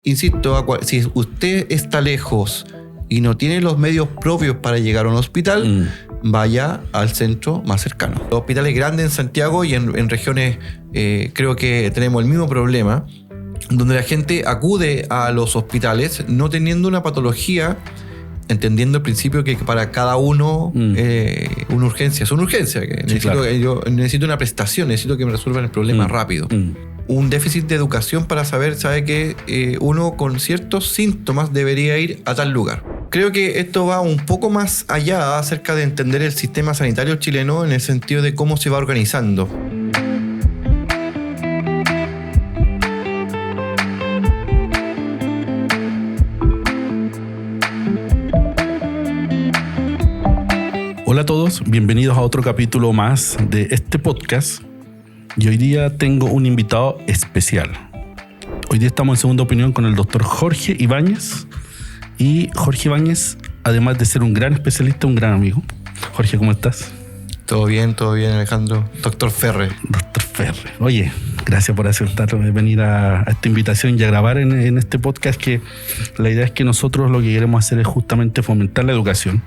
insisto, si usted está lejos y no tiene los medios propios para llegar a un hospital, vaya al centro más cercano. Los hospitales grandes en Santiago y en regiones creo que tenemos el mismo problema, donde la gente acude a los hospitales no teniendo una patología, entendiendo el principio que para cada uno una urgencia es una urgencia. Yo necesito una prestación, necesito que me resuelvan el problema rápido. Un déficit de educación para sabe que uno con ciertos síntomas debería ir a tal lugar. Creo que esto va un poco más allá acerca de entender el sistema sanitario chileno en el sentido de cómo se va organizando. Hola a todos, bienvenidos a otro capítulo más de este podcast. Y hoy día tengo un invitado especial. Hoy día estamos en Segunda Opinión con el doctor Jorge Ibáñez. Y Jorge Ibáñez, además de ser un gran especialista, un gran amigo. Jorge, ¿cómo estás? Todo bien, Alejandro. Doctor Ferre. Doctor Ferre. Oye, gracias por aceptar venir a esta invitación y a grabar en este podcast, que la idea es que nosotros lo que queremos hacer es justamente fomentar la educación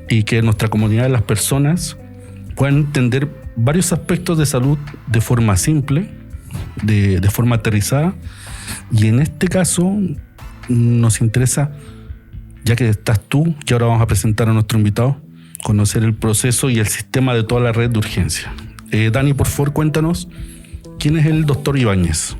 y que nuestra comunidad, las personas, puedan entender varios aspectos de salud de forma simple, de forma aterrizada. Y en este caso nos interesa, ya que estás tú, que ahora vamos a presentar a nuestro invitado, conocer el proceso y el sistema de toda la red de urgencia. Dani, por favor, cuéntanos, ¿quién es el doctor Ibáñez?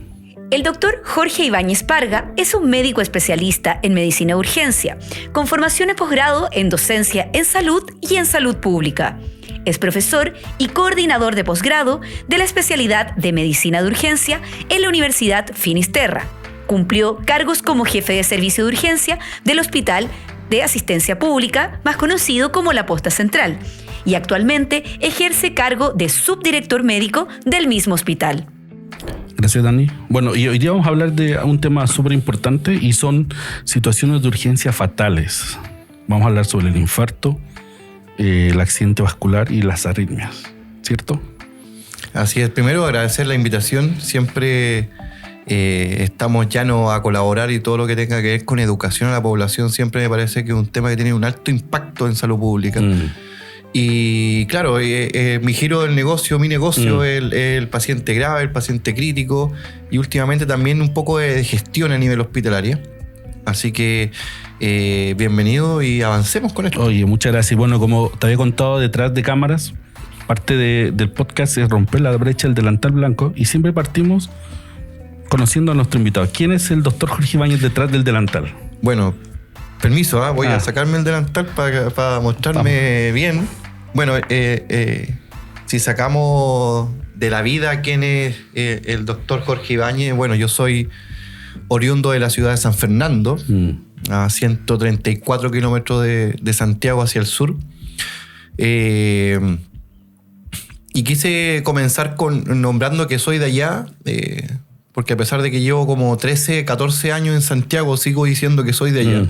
El doctor Jorge Ibáñez Parga es un médico especialista en medicina de urgencia, con formación de posgrado en docencia en salud y en salud pública. Es profesor y coordinador de posgrado de la especialidad de medicina de urgencia en la Universidad Finisterra. Cumplió cargos como jefe de servicio de urgencia del Hospital de Asistencia Pública, más conocido como la Posta Central, y actualmente ejerce cargo de subdirector médico del mismo hospital. Gracias, Dani. Bueno, y hoy día vamos a hablar de un tema súper importante y son situaciones de urgencia fatales. Vamos a hablar sobre el infarto, el accidente vascular y las arritmias, ¿cierto? Así es. Primero, agradecer la invitación. Siempre estamos llanos a colaborar, y todo lo que tenga que ver con educación a la población siempre me parece que es un tema que tiene un alto impacto en salud pública. Y claro, mi giro del negocio, mi negocio es el paciente grave, el paciente crítico, y últimamente también un poco de gestión a nivel hospitalario. Así que bienvenido y avancemos con esto. Oye, muchas gracias. Bueno, como te había contado detrás de cámaras, parte del podcast es romper la brecha del delantal blanco, y siempre partimos conociendo a nuestro invitado. ¿Quién es el doctor Jorge Ibáñez detrás del delantal? Bueno, permiso, voy a sacarme el delantal para mostrarme bien. Bueno, si sacamos de la vida quién es el doctor Jorge Ibáñez, bueno, yo soy oriundo de la ciudad de San Fernando, a 134 kilómetros de Santiago hacia el sur. Y quise comenzar nombrando que soy de allá, porque a pesar de que llevo como 13, 14 años en Santiago, sigo diciendo que soy de allá.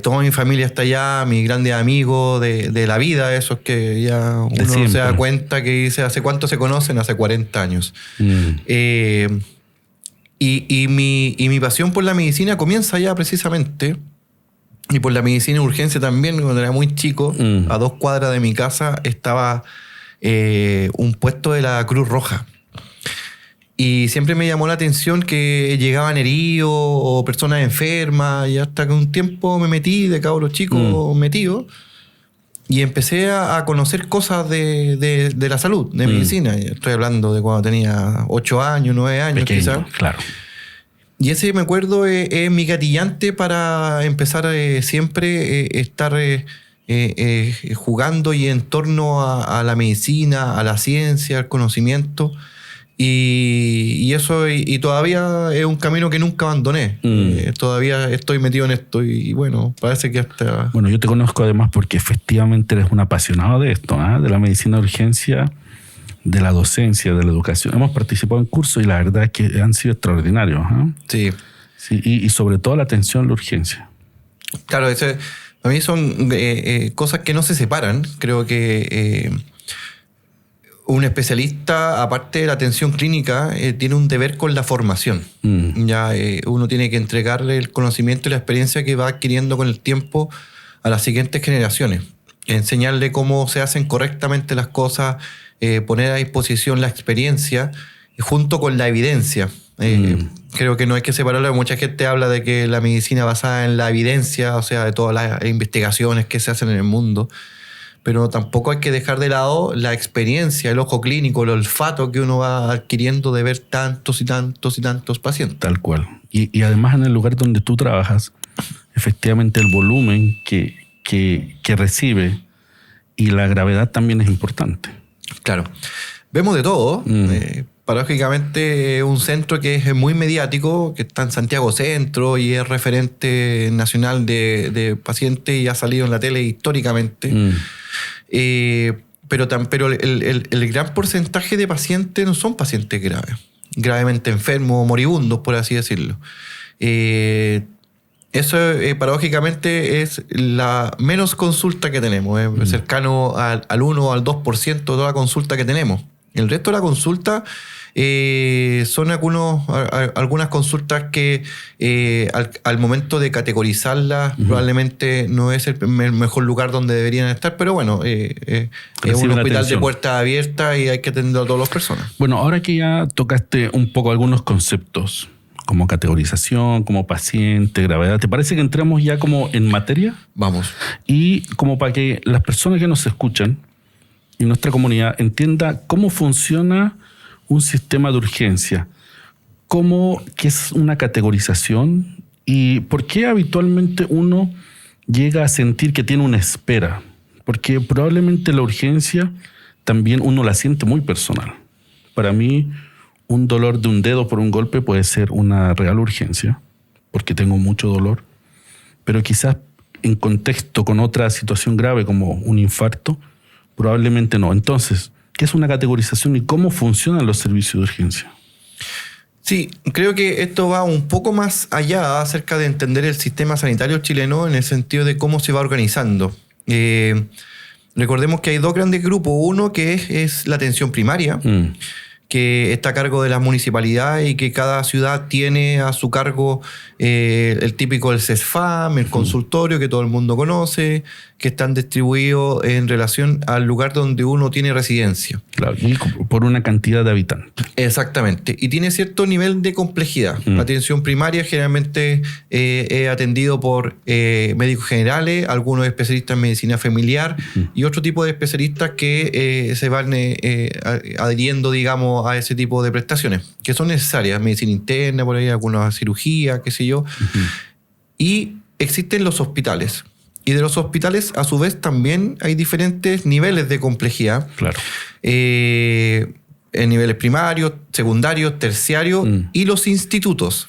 Toda mi familia está allá, mis grandes amigos de la vida, esos que ya uno se da cuenta que dice, ¿hace cuánto se conocen? Hace 40 años. Y mi pasión por la medicina comienza allá precisamente, y por la medicina de urgencia también. Cuando era muy chico, a 2 cuadras de mi casa estaba un puesto de la Cruz Roja. Y siempre me llamó la atención que llegaban heridos o personas enfermas, y hasta que un tiempo me metí de cabro chico metido, y empecé a conocer cosas de la salud, de medicina. Estoy hablando de cuando tenía 8 años, 9 años. Pequeño, quizás. Claro. Y ese, me acuerdo, es mi gatillante para empezar siempre estar jugando y en torno a la medicina, a la ciencia, al conocimiento. Y eso, y todavía es un camino que nunca abandoné. Todavía estoy metido en esto, y bueno, parece que hasta... Bueno, yo te conozco además porque efectivamente eres un apasionado de esto, de la medicina de urgencia, de la docencia, de la educación. Hemos participado en cursos y la verdad es que han sido extraordinarios. Sí. Y sobre todo la atención a la urgencia. Claro, a mí son cosas que no se separan. Creo que un especialista, aparte de la atención clínica, tiene un deber con la formación. Ya uno tiene que entregarle el conocimiento y la experiencia que va adquiriendo con el tiempo a las siguientes generaciones. Enseñarle cómo se hacen correctamente las cosas, poner a disposición la experiencia junto con la evidencia. Creo que no hay que separarlo. Mucha gente habla de que la medicina basada en la evidencia, o sea, de todas las investigaciones que se hacen en el mundo, pero tampoco hay que dejar de lado la experiencia, el ojo clínico, el olfato que uno va adquiriendo de ver tantos y tantos y tantos pacientes. Tal cual. Y además en el lugar donde tú trabajas, efectivamente el volumen que recibe y la gravedad también es importante. Claro. Vemos de todo. Paradójicamente, un centro que es muy mediático, que está en Santiago Centro y es referente nacional de pacientes y ha salido en la tele históricamente. Pero el gran porcentaje de pacientes no son pacientes graves, gravemente enfermos, moribundos, por así decirlo. Eso paradójicamente es la menos consulta que tenemos, cercano al 1 o al 2% de toda la consulta que tenemos. El resto de la consulta son algunas consultas que al momento de categorizarlas probablemente no es el mejor lugar donde deberían estar, pero bueno, es un hospital de puertas abiertas y hay que atender a todas las personas. Bueno, ahora que ya tocaste un poco algunos conceptos, como categorización, como paciente, gravedad, ¿te parece que entramos ya como en materia? Vamos. Y como para que las personas que nos escuchan y nuestra comunidad entienda cómo funciona un sistema de urgencia, qué es una categorización y por qué habitualmente uno llega a sentir que tiene una espera, porque probablemente la urgencia también uno la siente muy personal. Para mí, un dolor de un dedo por un golpe puede ser una real urgencia, porque tengo mucho dolor, pero quizás en contexto con otra situación grave como un infarto, probablemente no. Entonces, ¿qué es una categorización y cómo funcionan los servicios de urgencia? Sí, creo que esto va un poco más allá acerca de entender el sistema sanitario chileno en el sentido de cómo se va organizando. Recordemos que hay dos grandes grupos. Uno que es la atención primaria, que está a cargo de las municipalidades y que cada ciudad tiene a su cargo el típico del CESFAM, el consultorio que todo el mundo conoce, que están distribuidos en relación al lugar donde uno tiene residencia. Claro, y por una cantidad de habitantes. Exactamente. Y tiene cierto nivel de complejidad. La atención primaria generalmente es atendido por médicos generales, algunos especialistas en medicina familiar y otro tipo de especialistas que se van adhiriendo, digamos, a ese tipo de prestaciones, que son necesarias. Medicina interna, por ahí, algunas cirugías, qué sé yo. Y existen los hospitales. Y de los hospitales, a su vez, también hay diferentes niveles de complejidad. Claro. En niveles primarios, secundarios, terciarios y los institutos.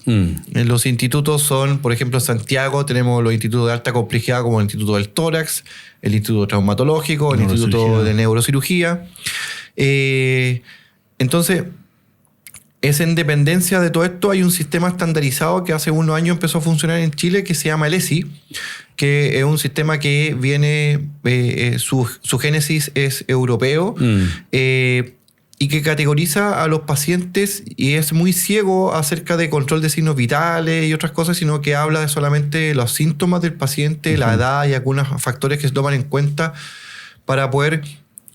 Los institutos son, por ejemplo, en Santiago tenemos los institutos de alta complejidad como el Instituto del Tórax, el Instituto Traumatológico, el Instituto de Neurocirugía. Entonces, es en dependencia de todo esto, hay un sistema estandarizado que hace unos años empezó a funcionar en Chile que se llama el ESI, que es un sistema que viene, su génesis es europeo y que categoriza a los pacientes y es muy ciego acerca de control de signos vitales y otras cosas, sino que habla de solamente los síntomas del paciente, la edad y algunos factores que se toman en cuenta para poder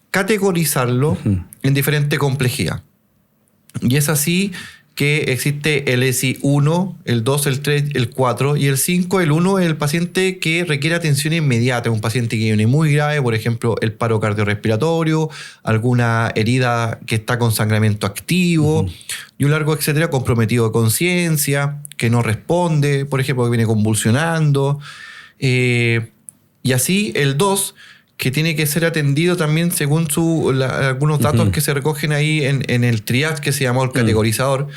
categorizarlo en diferente complejidad. Y es así que existe el ESI 1, el 2, el 3, el 4 y el 5. El 1 es el paciente que requiere atención inmediata, un paciente que viene muy grave, por ejemplo, el paro cardiorrespiratorio, alguna herida que está con sangramiento activo y un largo etcétera, comprometido de conciencia, que no responde, por ejemplo, que viene convulsionando. Y así el 2, que tiene que ser atendido también según algunos datos que se recogen ahí en el triage que se llamó el categorizador,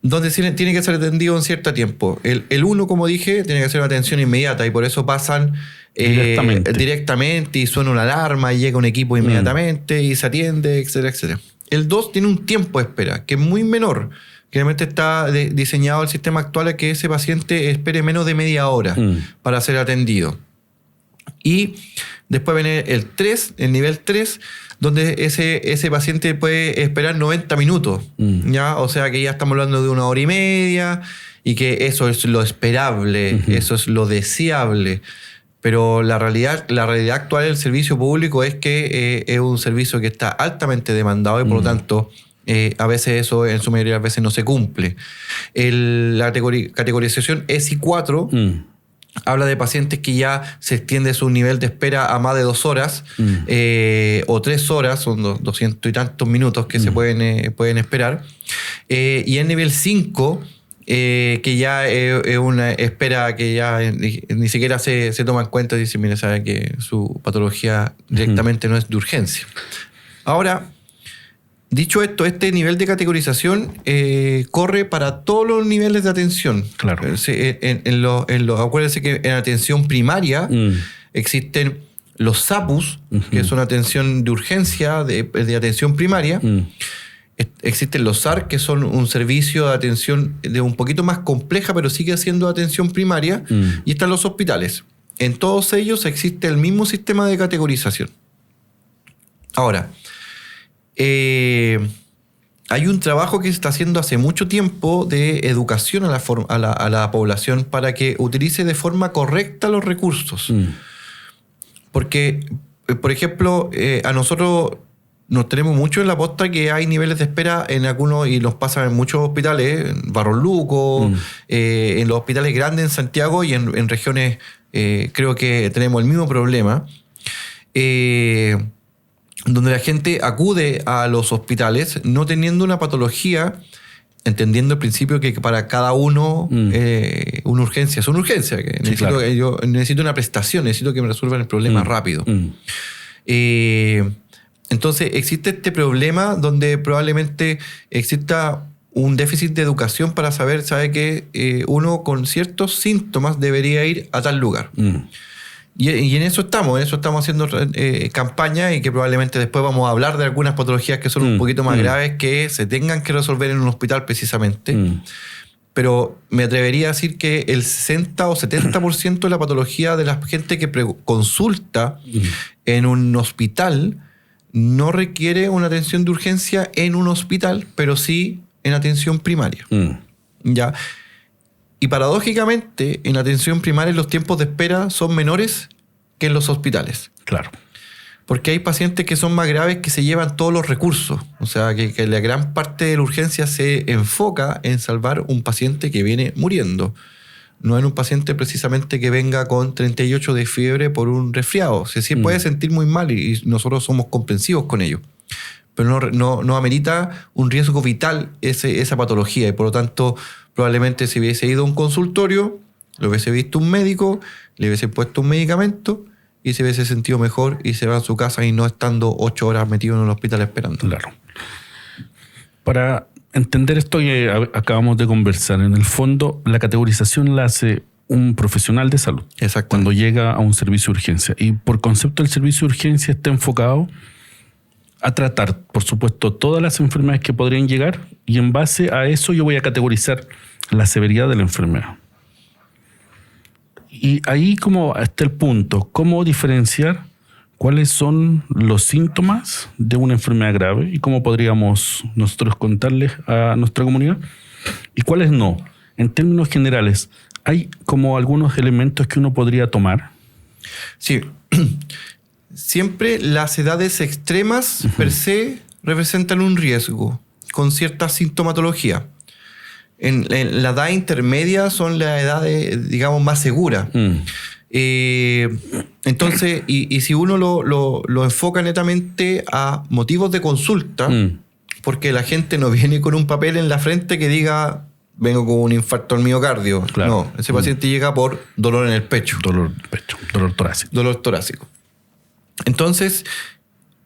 donde tiene que ser atendido en cierto tiempo. El 1, como dije, tiene que ser una atención inmediata y por eso pasan directamente y suena una alarma y llega un equipo inmediatamente y se atiende, etcétera, etcétera. El 2 tiene un tiempo de espera que es muy menor. Realmente está diseñado el sistema actual a que ese paciente espere menos de media hora para ser atendido. Y después viene el nivel 3, donde ese paciente puede esperar 90 minutos. ¿Ya? O sea que ya estamos hablando de 1 hora y media y que eso es lo esperable, eso es lo deseable. Pero la realidad actual del servicio público es que es un servicio que está altamente demandado y por lo tanto a veces eso en su mayoría de las veces no se cumple. La categorización ESI 4 habla de pacientes que ya se extiende su nivel de espera a más de 2 horas o 3 horas, son 200 y tantos minutos que se pueden esperar. Y el nivel 5, que ya es una espera que ya ni siquiera se toma en cuenta y dice, mira, sabe que su patología directamente no es de urgencia. Ahora, dicho esto, este nivel de categorización corre para todos los niveles de atención. Claro. Acuérdense que en atención primaria existen los SAPUS, que son atención de urgencia, de atención primaria. Existen los SAR, que son un servicio de atención de un poquito más compleja, pero sigue siendo atención primaria. Y están los hospitales. En todos ellos existe el mismo sistema de categorización. Ahora, hay un trabajo que se está haciendo hace mucho tiempo de educación a la población para que utilice de forma correcta los recursos. Porque, por ejemplo, a nosotros nos tenemos mucho en la posta que hay niveles de espera en algunos, y nos pasa en muchos hospitales, en Barros Luco, en los hospitales grandes en Santiago y en regiones, creo que tenemos el mismo problema, donde la gente acude a los hospitales no teniendo una patología, entendiendo el principio que para cada uno una urgencia es una urgencia, que Sí, claro. yo necesito una prestación, necesito que me resuelvan el problema rápido. Entonces existe este problema donde probablemente exista un déficit de educación para saber que uno con ciertos síntomas debería ir a tal lugar. Y en eso estamos haciendo campaña, y que probablemente después vamos a hablar de algunas patologías que son un poquito más graves que se tengan que resolver en un hospital precisamente. Pero me atrevería a decir que el 60 o 70% de la patología de la gente que consulta en un hospital no requiere una atención de urgencia en un hospital, pero sí en atención primaria. ¿Ya? Y paradójicamente, en atención primaria los tiempos de espera son menores que en los hospitales. Claro. Porque hay pacientes que son más graves que se llevan todos los recursos. O sea, que la gran parte de la urgencia se enfoca en salvar un paciente que viene muriendo. No en un paciente precisamente que venga con 38 de fiebre por un resfriado. O sea, sí puede sentir muy mal y nosotros somos comprensivos con ello. Pero no amerita un riesgo vital esa patología. Y por lo tanto, probablemente si hubiese ido a un consultorio, lo hubiese visto un médico, le hubiese puesto un medicamento y se hubiese sentido mejor y se va a su casa y no estando 8 horas metido en el hospital esperando. Claro. Para entender esto que acabamos de conversar, en el fondo la categorización la hace un profesional de salud. Exacto. Cuando llega a un servicio de urgencia. Y por concepto el servicio de urgencia está enfocado a tratar, por supuesto, todas las enfermedades que podrían llegar, y en base a eso yo voy a categorizar la severidad de la enfermedad. Y ahí como está el punto, cómo diferenciar cuáles son los síntomas de una enfermedad grave y cómo podríamos nosotros contarles a nuestra comunidad y cuáles no. En términos generales, ¿hay como algunos elementos que uno podría tomar? Sí. Siempre las edades extremas per se representan un riesgo con cierta sintomatología. En la edad intermedia son las edades, digamos, más seguras. Entonces, y si uno lo enfoca netamente a motivos de consulta, porque la gente no viene con un papel en la frente que diga vengo con un infarto al miocardio. Claro. No, ese paciente llega por dolor en el pecho. Dolor torácico. Dolor torácico. Entonces,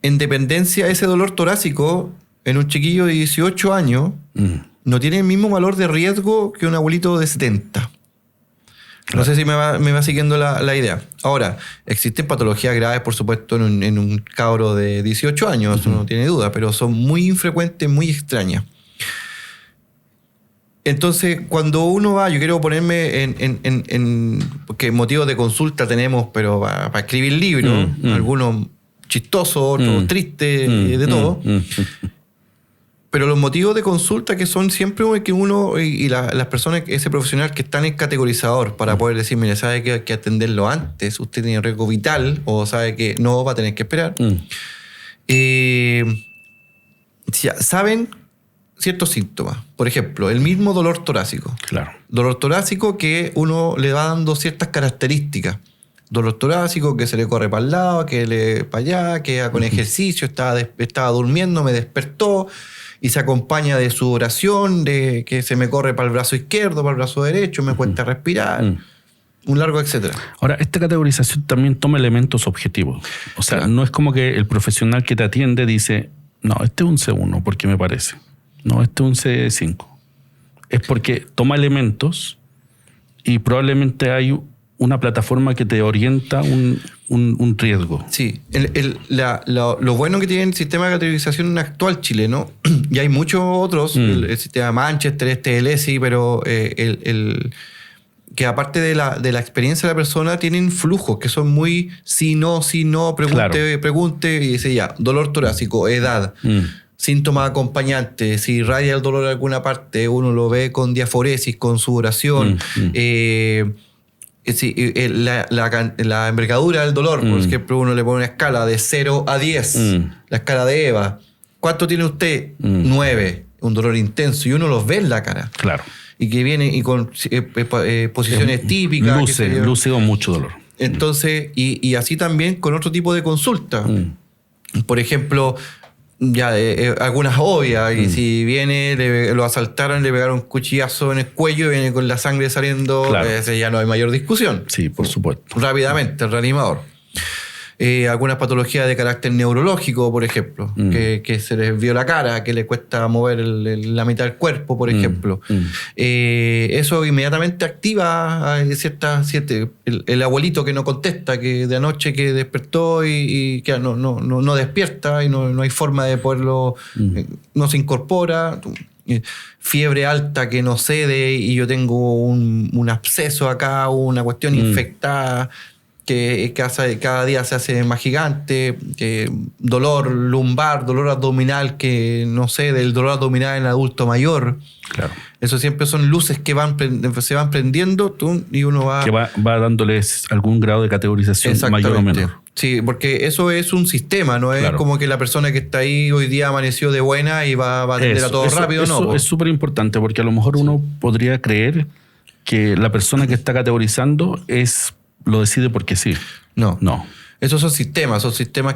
en dependencia de ese dolor torácico, en un chiquillo de 18 años, no tiene el mismo valor de riesgo que un abuelito de 70. No sé si me va siguiendo la idea. Ahora, existen patologías graves, por supuesto, en un cabro de 18 años, eso no tiene duda, pero son muy infrecuentes, muy extrañas. Entonces, cuando uno va, yo quiero ponerme porque motivos de consulta tenemos, pero para escribir libros, algunos chistosos, otros tristes, de todo. Pero los motivos de consulta que son siempre que uno y las personas, ese profesional que están en categorizador para poder decir, mire, sabe que hay que atenderlo antes, usted tiene riesgo vital o sabe que no va a tener que esperar. Saben ciertos síntomas. Por ejemplo, el mismo dolor torácico. Claro. Dolor torácico que uno le va dando ciertas características. Dolor torácico que se le corre para el lado, que le para allá, que con ejercicio, estaba durmiendo, me despertó, y se acompaña de sudoración, de que se me corre para el brazo izquierdo, para el brazo derecho, me cuesta respirar, un largo etcétera. Ahora, esta categorización también toma elementos objetivos. O sea, no es como que el profesional que te atiende dice, no, este es un C1 porque me parece. No, este es un C5. Es porque toma elementos y probablemente hay una plataforma que te orienta un riesgo. Sí. Lo bueno que tiene el sistema de categorización actual chileno, y hay muchos otros, el sistema Manchester, el ESI, pero que aparte de la experiencia de la persona, tienen flujos que son muy sí, no, pregunte, y dice ya, dolor torácico, edad, síntomas acompañantes, si irradia el dolor en alguna parte, uno lo ve con diaforesis, con sudoración, la envergadura del dolor, por ejemplo, uno le pone una escala de 0 a 10, la escala de Eva. ¿Cuánto tiene usted? 9, un dolor intenso, y uno los ve en la cara. Claro. Y que viene y con posiciones típicas. Luce con mucho dolor. Entonces, y así también con otro tipo de consulta. Por ejemplo, ya algunas obvias, y si viene, lo asaltaron, le pegaron un cuchillazo en el cuello y viene con la sangre saliendo, claro. Ya no hay mayor discusión. Sí, por supuesto. Rápidamente, el reanimador. Algunas patologías de carácter neurológico, por ejemplo, que se les vio la cara, que le cuesta mover la mitad del cuerpo, por ejemplo. Eso inmediatamente activa el abuelito que no contesta, que de anoche que despertó y que no despierta y no hay forma de poderlo, no se incorpora. Fiebre alta que no cede y yo tengo un absceso acá, una cuestión infectada que cada día se hace más gigante, dolor lumbar, dolor abdominal que no cede, el dolor abdominal en el adulto mayor. Claro. Eso siempre son luces que se van prendiendo y uno va... Que va dándoles algún grado de categorización mayor o menor. Sí, porque eso es un sistema, no es como que la persona que está ahí hoy día amaneció de buena y va a atender a todo rápido, ¿no? Eso es súper importante porque a lo mejor uno podría creer que la persona que está categorizando lo decide porque sí. No. Esos son sistemas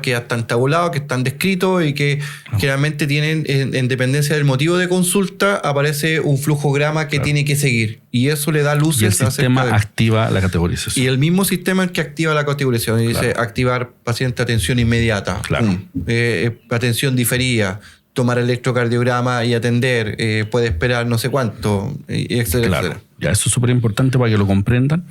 que ya están tabulados, que están descritos y que generalmente tienen, en dependencia del motivo de consulta, aparece un flujograma que tiene que seguir. Y eso le da luces. Y el sistema activa la categorización. Y el mismo sistema es el que activa la categorización. Y dice activar paciente atención inmediata. Claro. Atención diferida. Tomar electrocardiograma y atender. Puede esperar no sé cuánto. Etcétera, etcétera. Ya, eso es súper importante para que lo comprendan.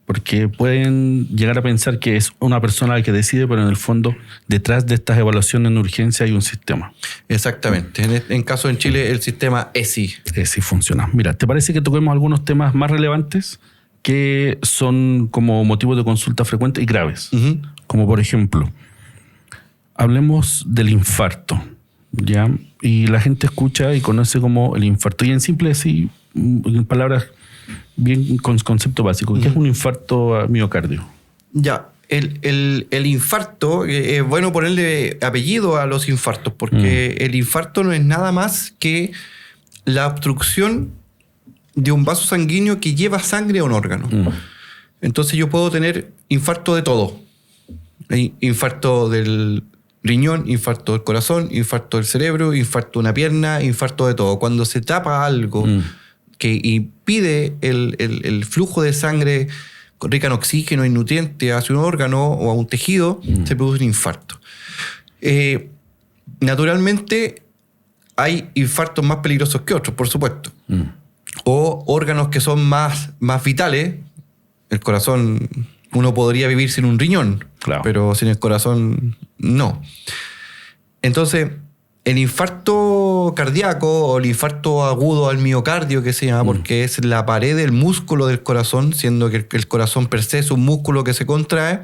Porque pueden llegar a pensar que es una persona la que decide, pero en el fondo, detrás de estas evaluaciones en urgencia hay un sistema. Exactamente. En caso en Chile, el sistema ESI. ESI funciona. Mira, ¿te parece que toquemos algunos temas más relevantes que son como motivos de consulta frecuentes y graves? Como por ejemplo, hablemos del infarto, ¿ya? Y la gente escucha y conoce como el infarto. Y en simple, así, en palabras bien con concepto básico, ¿qué es un infarto a miocardio? Ya, el infarto, es bueno ponerle apellido a los infartos, porque el infarto no es nada más que la obstrucción de un vaso sanguíneo que lleva sangre a un órgano. Entonces yo puedo tener infarto de todo. Infarto del riñón, infarto del corazón, infarto del cerebro, infarto de una pierna, infarto de todo. Cuando se tapa algo que impide el flujo de sangre rica en oxígeno y nutrientes hacia un órgano o a un tejido, se produce un infarto. Naturalmente, hay infartos más peligrosos que otros, por supuesto. O órganos que son más vitales. El corazón, uno podría vivir sin un riñón, pero sin el corazón, no. Entonces, El infarto cardíaco o el infarto agudo al miocardio, que se llama, porque es la pared del músculo del corazón, siendo que el corazón per se es un músculo que se contrae.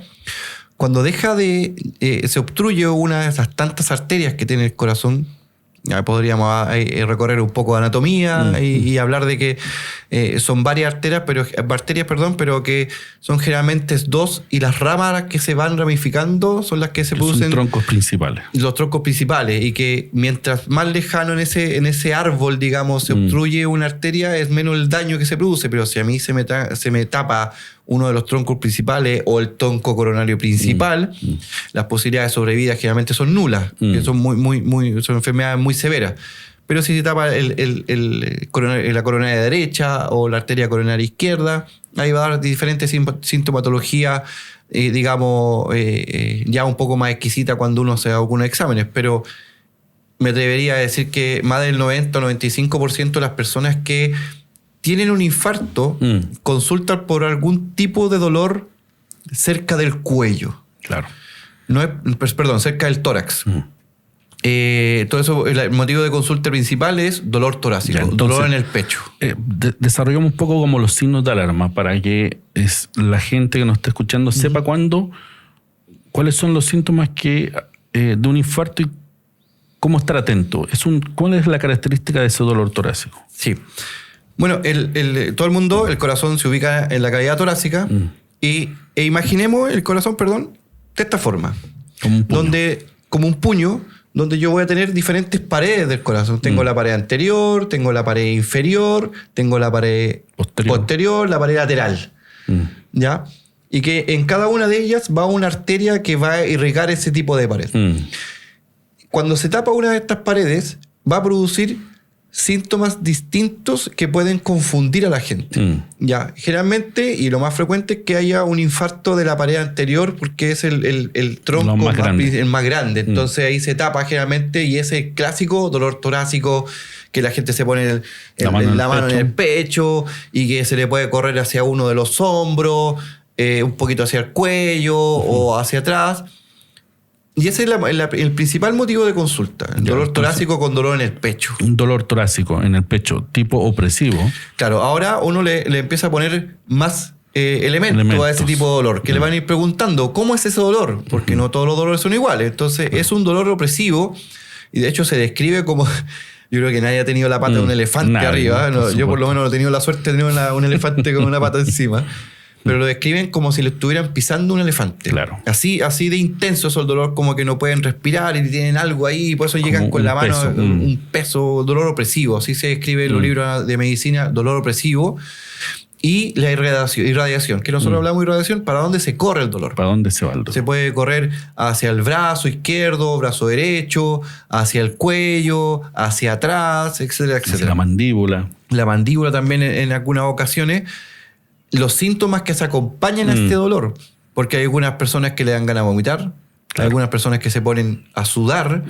Cuando se obstruye una de esas tantas arterias que tiene el corazón, ya podríamos recorrer un poco de anatomía y hablar de que son varias arterias, pero que son generalmente dos, y las ramas que se van ramificando son las que se producen. Son troncos principales. Los troncos principales, y que mientras más lejano en ese árbol, digamos, se obstruye una arteria, es menos el daño que se produce. Pero si a mí se me tapa uno de los troncos principales o el tronco coronario principal, las posibilidades de sobrevida generalmente son nulas, que son son enfermedades muy severas. Pero si se tapa la coronaria derecha o la arteria coronaria izquierda, ahí va a dar diferentes sintomatologías, digamos, ya un poco más exquisita cuando uno se hace algunos exámenes. Pero me atrevería a decir que más del 90-95% de las personas que tienen un infarto consultan por algún tipo de dolor cerca del cuello. Claro. Cerca del tórax. Todo eso, el motivo de consulta principal es dolor torácico, ya, entonces, dolor en el pecho. Desarrollamos un poco como los signos de alarma para que la gente que nos está escuchando sepa cuáles son los síntomas de un infarto y cómo estar atento. ¿Cuál es la característica de ese dolor torácico? Sí. Bueno, todo el mundo, el corazón se ubica en la cavidad torácica e imaginemos el corazón, de esta forma. Como un puño, donde yo voy a tener diferentes paredes del corazón. Tengo la pared anterior, tengo la pared inferior, tengo la pared posterior, la pared lateral. ¿Ya? Y que en cada una de ellas va una arteria que va a irrigar ese tipo de pared. Cuando se tapa una de estas paredes, va a producir síntomas distintos que pueden confundir a la gente. Ya, generalmente, y lo más frecuente, es que haya un infarto de la pared anterior, porque es el tronco más grande. Entonces ahí se tapa generalmente, y ese clásico dolor torácico que la gente se pone la mano en el pecho, y que se le puede correr hacia uno de los hombros, un poquito hacia el cuello o hacia atrás. Y ese es el principal motivo de consulta, el dolor torácico con dolor en el pecho. Un dolor torácico en el pecho, tipo opresivo. Claro, ahora uno le empieza a poner más elementos a ese tipo de dolor, que le van a ir preguntando, ¿cómo es ese dolor? Porque no todos los dolores son iguales. Entonces, es un dolor opresivo, y de hecho se describe como... Yo creo que nadie ha tenido la pata de un elefante arriba. No, yo por lo menos no he tenido la suerte de tener un elefante con una pata encima. Pero lo describen como si le estuvieran pisando un elefante. Claro. Así de intenso es el dolor, como que no pueden respirar y tienen algo ahí, y por eso llegan con la mano un peso, dolor opresivo. Así se describe en los libros de medicina, dolor opresivo. Y la irradiación, que nosotros hablamos de irradiación, ¿para dónde se corre el dolor? ¿Para dónde se va el dolor? Se puede correr hacia el brazo izquierdo, brazo derecho, hacia el cuello, hacia atrás, etcétera, etcétera. Hacia la mandíbula. La mandíbula también en algunas ocasiones. Los síntomas que se acompañan a este dolor, porque hay algunas personas que le dan ganas de vomitar, claro. Hay algunas personas que se ponen a sudar,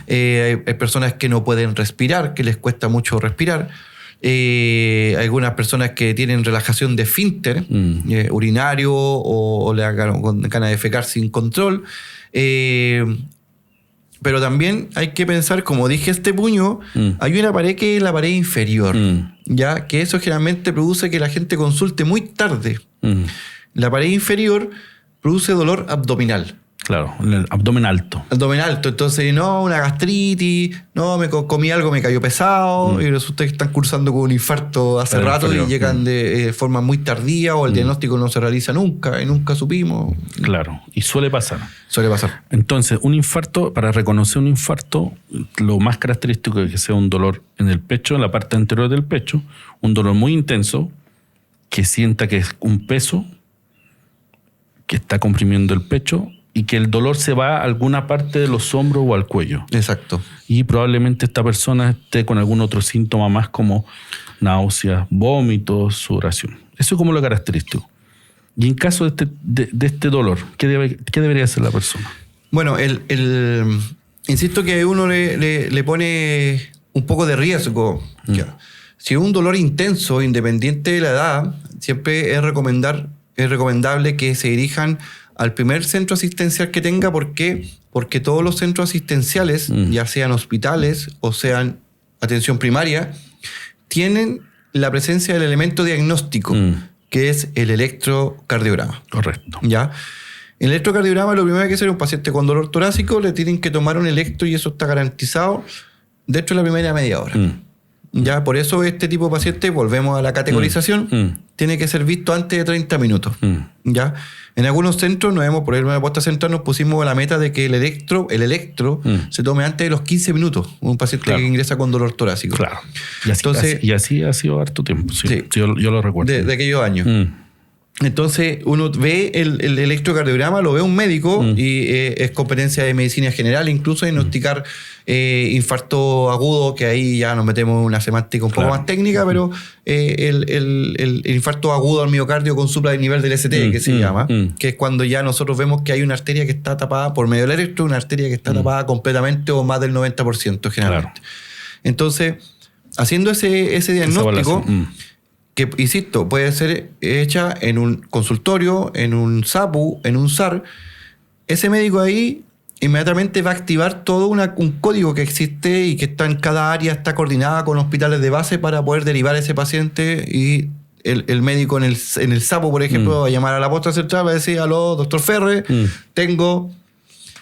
hay personas que no pueden respirar, que les cuesta mucho respirar, hay algunas personas que tienen relajación de esfínter, urinario, o le dan ganas de defecar sin control. Pero también hay que pensar, como dije, este puño, hay una pared que es la pared inferior, ¿ya? Que eso generalmente produce que la gente consulte muy tarde. La pared inferior produce dolor abdominal. Claro, el abdomen alto. Abdomen alto. Entonces, una gastritis, me comí algo, me cayó pesado, y resulta que están cursando con un infarto hace rato inferior, y llegan de forma muy tardía, o el diagnóstico no se realiza nunca, y nunca supimos. Claro, y suele pasar. Suele pasar. Entonces, un infarto, para reconocer un infarto, lo más característico es que sea un dolor en el pecho, en la parte anterior del pecho, un dolor muy intenso, que sienta que es un peso que está comprimiendo el pecho, y que el dolor se va a alguna parte de los hombros o al cuello. Exacto. Y probablemente esta persona esté con algún otro síntoma más, como náuseas, vómitos, sudoración. Eso es como lo característico. Y en caso de este dolor, ¿qué debería hacer la persona? Bueno, insisto que uno le pone un poco de riesgo. Si es un dolor intenso, independiente de la edad, siempre es recomendable que se dirijan al primer centro asistencial que tenga. ¿Por qué? Porque todos los centros asistenciales, ya sean hospitales o sean atención primaria, tienen la presencia del elemento diagnóstico, que es el electrocardiograma. Correcto. ¿Ya? El electrocardiograma, lo primero que hay que hacer es un paciente con dolor torácico, le tienen que tomar un electro y eso está garantizado dentro de la primera media hora. Ya, por eso este tipo de paciente, volvemos a la categorización, tiene que ser visto antes de 30 minutos. ¿Ya? En algunos centros, por ejemplo, en la posta central nos pusimos la meta de que el electro se tome antes de los 15 minutos, un paciente que ingresa con dolor torácico. Claro. Y así ha sido harto tiempo. Sí. Yo lo recuerdo. De aquellos años. Entonces uno ve el electrocardiograma, lo ve un médico y es competencia de medicina general, incluso diagnosticar infarto agudo, que ahí ya nos metemos en una semántica un poco más técnica, pero el infarto agudo al miocardio con supra del nivel del ST, que se llama, que es cuando ya nosotros vemos que hay una arteria que está tapada por medio del electro, una arteria que está tapada completamente o más del 90% generalmente. Claro. Entonces, haciendo ese diagnóstico, que, insisto, puede ser hecha en un consultorio, en un SAPU, en un SAR, ese médico ahí inmediatamente va a activar todo un código que existe y que está en cada área, está coordinada con hospitales de base para poder derivar a ese paciente, y el médico en el SAPU, por ejemplo, va a llamar a la posta central, va a decir: aló, doctor Ferre, tengo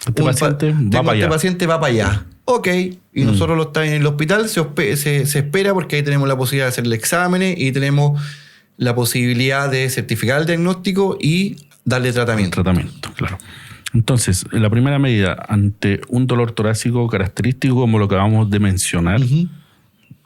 este paciente va para allá. Ok, y nosotros lo está en el hospital, se espera, porque ahí tenemos la posibilidad de hacerle exámenes y tenemos la posibilidad de certificar el diagnóstico y darle tratamiento. Claro. Entonces, la primera medida ante un dolor torácico característico como lo que acabamos de mencionar,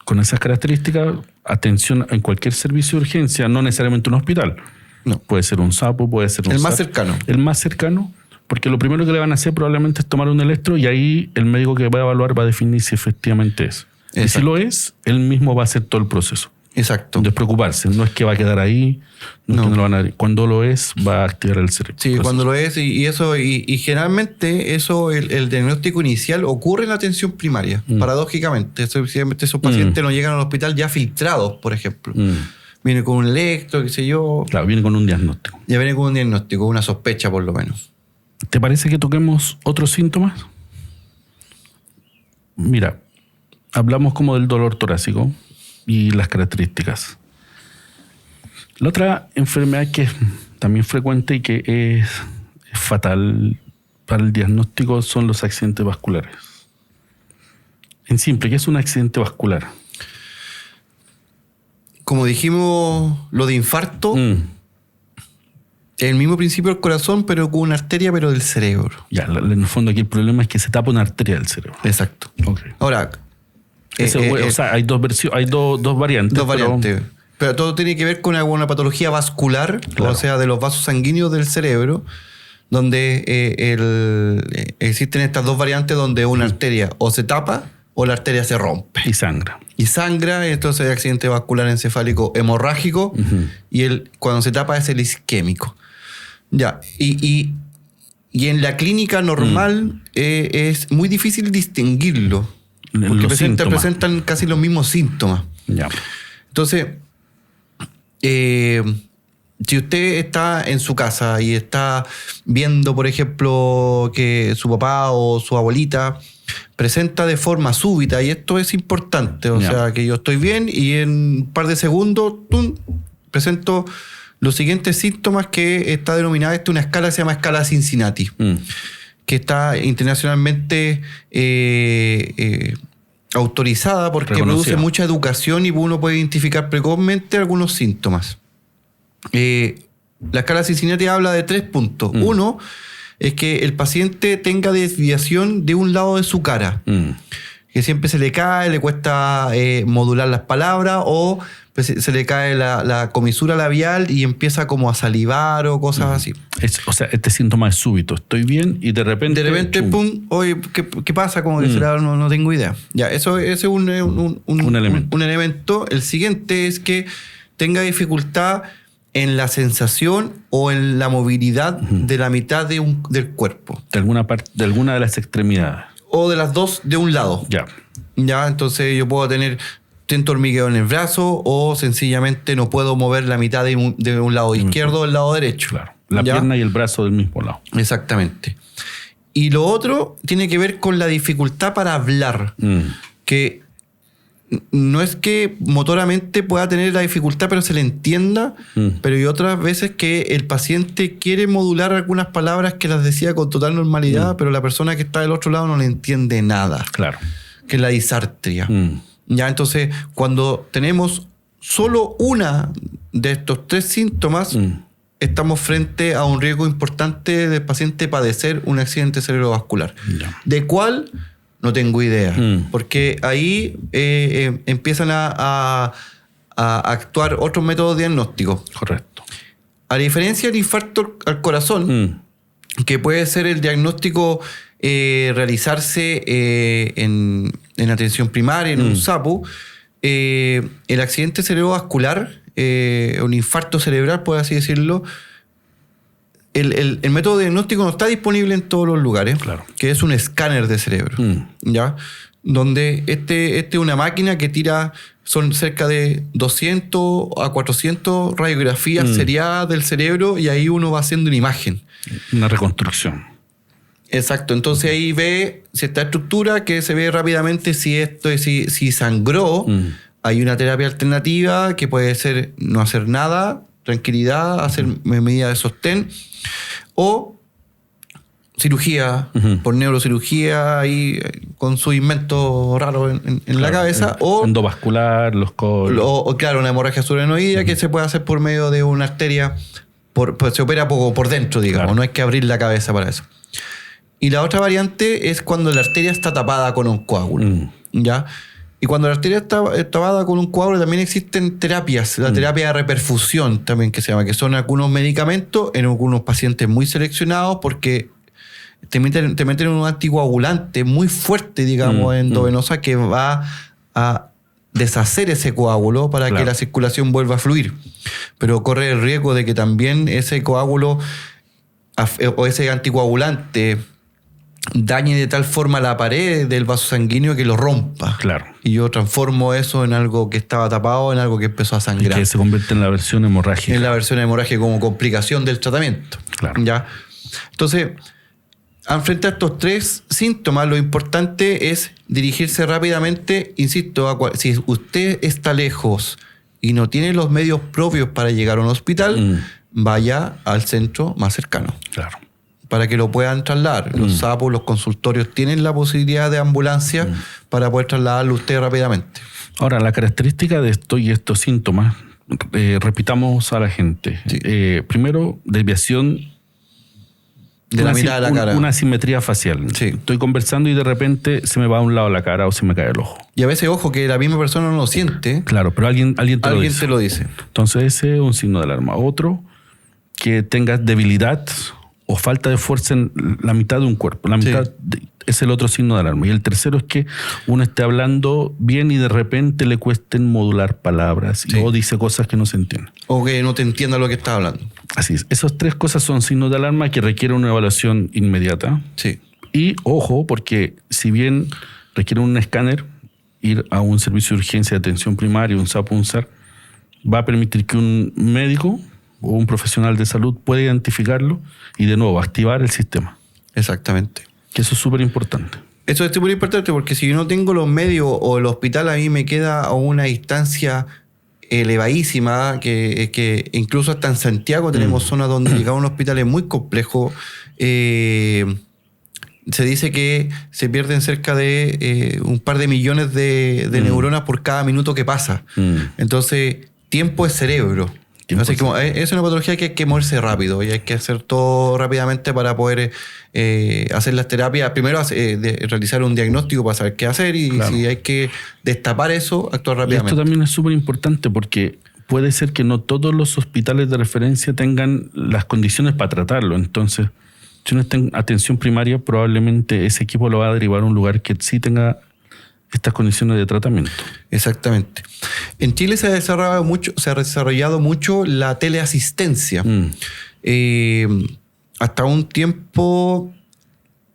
con esas características, atención en cualquier servicio de urgencia, no necesariamente un hospital. No. Puede ser un SAPO, puede ser un el SAR, más cercano. El más cercano. Porque lo primero que le van a hacer probablemente es tomar un electro, y ahí el médico que va a evaluar va a definir si efectivamente es. Exacto. Y si lo es, él mismo va a hacer todo el proceso. Exacto. No es preocuparse, no es que va a quedar ahí, no. Lo van a dar. Cuando lo es, va a activar el cerebro. Sí, cuando lo es, y generalmente eso, el diagnóstico inicial ocurre en la atención primaria, paradójicamente. Especialmente esos pacientes no llegan al hospital ya filtrados, por ejemplo. Viene con un electro, qué sé yo. Claro, viene con un diagnóstico. Ya viene con un diagnóstico, una sospecha por lo menos. ¿Te parece que toquemos otros síntomas? Mira, hablamos como del dolor torácico y las características. La otra enfermedad que es también frecuente y que es fatal para el diagnóstico son los accidentes vasculares. En simple, ¿qué es un accidente vascular? Como dijimos, lo de infarto... El mismo principio del corazón, pero con una arteria, pero del cerebro. Ya, en el fondo aquí el problema es que se tapa una arteria del cerebro. Exacto. Okay. Ahora... o sea, hay dos variantes. Dos variantes. Pero todo tiene que ver con alguna patología vascular, claro. O sea, de los vasos sanguíneos del cerebro, donde existen estas dos variantes donde una arteria o se tapa o la arteria se rompe. Y sangra. Entonces hay accidente vascular encefálico hemorrágico, y cuando se tapa es el isquémico. Ya, y en la clínica normal es muy difícil distinguirlo, porque presentan casi los mismos síntomas. Ya. Entonces, si usted está en su casa y está viendo, por ejemplo, que su papá o su abuelita presenta de forma súbita, y esto es importante, o sea, que yo estoy bien y en un par de segundos presento los siguientes síntomas, que está denominada una escala que se llama escala Cincinnati, que está internacionalmente autorizada porque produce mucha educación y uno puede identificar precozmente algunos síntomas. La escala Cincinnati habla de 3 puntos. Uno es que el paciente tenga desviación de un lado de su cara, que siempre se le cae, le cuesta modular las palabras, o pues, se le cae la comisura labial y empieza como a salivar o cosas así. O sea, este síntoma es súbito. Estoy bien y de repente pum, oye, ¿qué pasa? Como que será, no tengo idea. Ya, ese es un elemento. El siguiente es que tenga dificultad en la sensación o en la movilidad de la mitad del cuerpo. De alguna de las extremidades. O de las dos de un lado. Ya, entonces yo puedo siento hormigueo en el brazo, o sencillamente no puedo mover la mitad de un lado izquierdo o del lado derecho. Claro. La ¿ya? pierna y el brazo del mismo lado. Exactamente. Y lo otro tiene que ver con la dificultad para hablar, que no es que motoramente pueda tener la dificultad, pero se le entienda, pero hay otras veces que el paciente quiere modular algunas palabras que las decía con total normalidad, pero la persona que está del otro lado no le entiende nada. Claro. Que es la disartria. Ya, entonces, cuando tenemos solo una de estos 3 síntomas, estamos frente a un riesgo importante del paciente padecer un accidente cerebrovascular. Ya. ¿De cuál? No tengo idea. Porque ahí empiezan a actuar otros métodos diagnósticos. Correcto. A diferencia del infarto al corazón, que puede ser el diagnóstico realizarse en atención primaria, en un SAPU, el accidente cerebrovascular, un infarto cerebral, por así decirlo, el método diagnóstico no está disponible en todos los lugares, Claro. que es un escáner de cerebro, ¿ya? Donde este es una máquina que tira, son cerca de 200 a 400 radiografías seriadas del cerebro y ahí uno va haciendo una imagen. Una reconstrucción. Exacto, entonces ahí ve cierta estructura que se ve rápidamente si sangró. Hay una terapia alternativa que puede ser no hacer nada, tranquilidad, hacer medidas de sostén o cirugía por neurocirugía ahí con su invento raro en la cabeza o endovascular, los colos. o claro, una hemorragia subaracnoidea que se puede hacer por medio de una arteria, pues se opera poco por dentro, digamos, Claro. no hay que abrir la cabeza para eso. Y la otra variante es cuando la arteria está tapada con un coágulo, ¿ya? Y cuando la arteria está tapada con un coágulo también existen terapias, la terapia de reperfusión también que se llama, que son algunos medicamentos en algunos pacientes muy seleccionados porque te meten un anticoagulante muy fuerte, digamos, endovenosa que va a deshacer ese coágulo para que la circulación vuelva a fluir. Pero corre el riesgo de que también ese coágulo o ese anticoagulante dañe de tal forma la pared del vaso sanguíneo que lo rompa. Claro. Y yo transformo eso en algo que estaba tapado en algo que empezó a Y sangrar. que se convierte en la versión hemorrágica. En la versión hemorrágica como complicación del tratamiento. Claro. ¿Ya? Entonces, frente a estos 3 síntomas, lo importante es dirigirse rápidamente, insisto, si usted está lejos y no tiene los medios propios para llegar a un hospital, vaya al centro más cercano. Claro. Para que lo puedan trasladar. Los SAPUs, los consultorios tienen la posibilidad de ambulancia para poder trasladarlo usted rápidamente. Ahora, la característica de esto y estos síntomas, repitamos a la gente. Sí. Primero, desviación De la mitad de la cara. Una asimetría facial. Sí. Estoy conversando y de repente se me va a un lado la cara o se me cae el ojo. Y a veces, ojo, que la misma persona no lo siente. Claro, pero alguien te lo dice. Te lo dice. Entonces ese es un signo de alarma. Otro, que tengas debilidad o falta de fuerza en la mitad de un cuerpo. La mitad es el otro signo de alarma. Y el tercero es que uno esté hablando bien y de repente le cuesten modular palabras o dice cosas que no se entienden. O que no te entienda lo que estás hablando. Así es. Esas 3 cosas son signos de alarma que requieren una evaluación inmediata. Sí. Y ojo, porque si bien requiere un escáner, ir a un servicio de urgencia de atención primaria, un SAP, un SAR, va a permitir que un médico o un profesional de salud pueda identificarlo y de nuevo activar el sistema. Exactamente. Que eso es súper importante. Eso es muy importante porque si yo no tengo los medios o el hospital a mí me queda a una distancia elevadísima, que incluso hasta en Santiago tenemos zonas donde llegar a un hospital es muy complejo. Se dice que se pierden cerca de un par de millones de neuronas por cada minuto que pasa. Entonces, tiempo es cerebro. Así como, es una patología que hay que moverse rápido y hay que hacer todo rápidamente para poder hacer las terapias. Primero, realizar un diagnóstico para saber qué hacer y si hay que destapar eso, actuar rápidamente. Y esto también es súper importante porque puede ser que no todos los hospitales de referencia tengan las condiciones para tratarlo. Entonces, si uno está en atención primaria, probablemente ese equipo lo va a derivar a un lugar que sí tenga estas condiciones de tratamiento. Exactamente. En Chile se ha desarrollado mucho la teleasistencia. Hasta un tiempo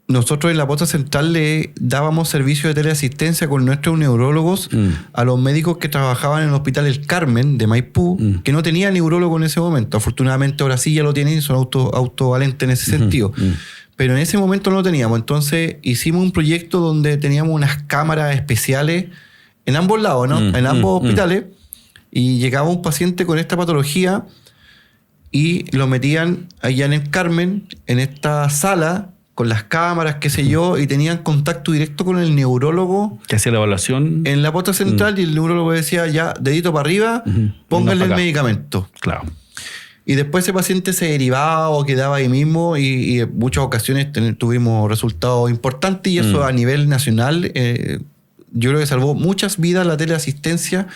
nosotros en la posta central le dábamos servicio de teleasistencia con nuestros neurólogos a los médicos que trabajaban en el Hospital El Carmen de Maipú, que no tenía neurólogo en ese momento. Afortunadamente ahora sí ya lo tienen y son autovalentes en ese sentido. Pero en ese momento no lo teníamos. Entonces hicimos un proyecto donde teníamos unas cámaras especiales en ambos lados, ¿no? En ambos hospitales. Y llegaba un paciente con esta patología y lo metían allá en El Carmen, en esta sala, con las cámaras, qué sé yo, y tenían contacto directo con el neurólogo. Que hacía la evaluación. En la posta central, y el neurólogo decía, ya, dedito para arriba, pónganle el medicamento. Claro. Y después ese paciente se derivaba o quedaba ahí mismo, y en muchas ocasiones tuvimos resultados importantes, y eso a nivel nacional, yo creo que salvó muchas vidas la teleasistencia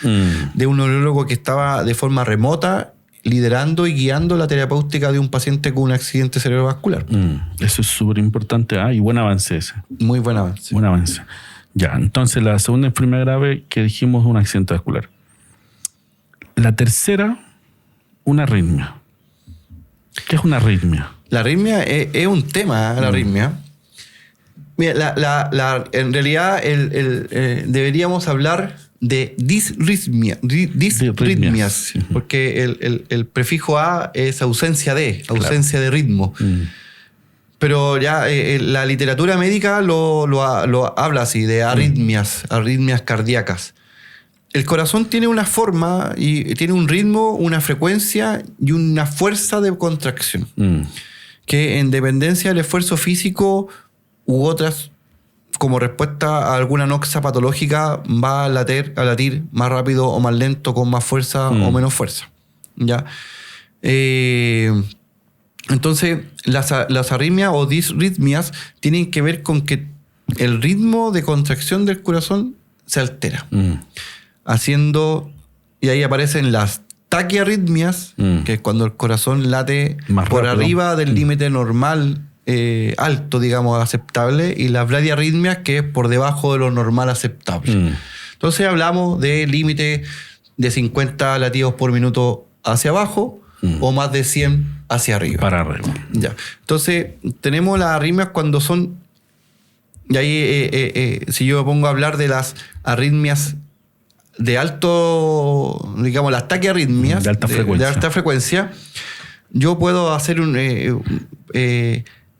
de un neurólogo que estaba de forma remota, liderando y guiando la terapéutica de un paciente con un accidente cerebrovascular. Eso es súper importante, y buen avance ese. Muy buen avance. Buen avance. Ya, entonces la segunda enfermedad grave que dijimos es un accidente vascular. La tercera, una arritmia. ¿Qué es una arritmia? La arritmia es un tema, la arritmia. Mira, en realidad deberíamos hablar de disritmias, porque el prefijo A es ausencia de ritmo. Pero ya la literatura médica lo habla así, de arritmias cardíacas. El corazón tiene una forma y tiene un ritmo, una frecuencia y una fuerza de contracción, que en dependencia del esfuerzo físico u otras, como respuesta a alguna noxa patológica, va a latir más rápido o más lento, con más fuerza o menos fuerza. ¿Ya? Entonces, las arritmias o disritmias tienen que ver con que el ritmo de contracción del corazón se altera. Haciendo, y ahí aparecen las taquiarritmias, que es cuando el corazón late más por rápido, arriba del límite normal alto, digamos, aceptable, y las bradiarritmias, que es por debajo de lo normal aceptable. Entonces hablamos de límite de 50 latidos por minuto hacia abajo o más de 100 hacia arriba. Para arriba. Ya. Entonces tenemos las arritmias cuando son, y ahí si yo me pongo a hablar de las arritmias de alto, digamos, las taquiarritmias de alta frecuencia, yo puedo hacer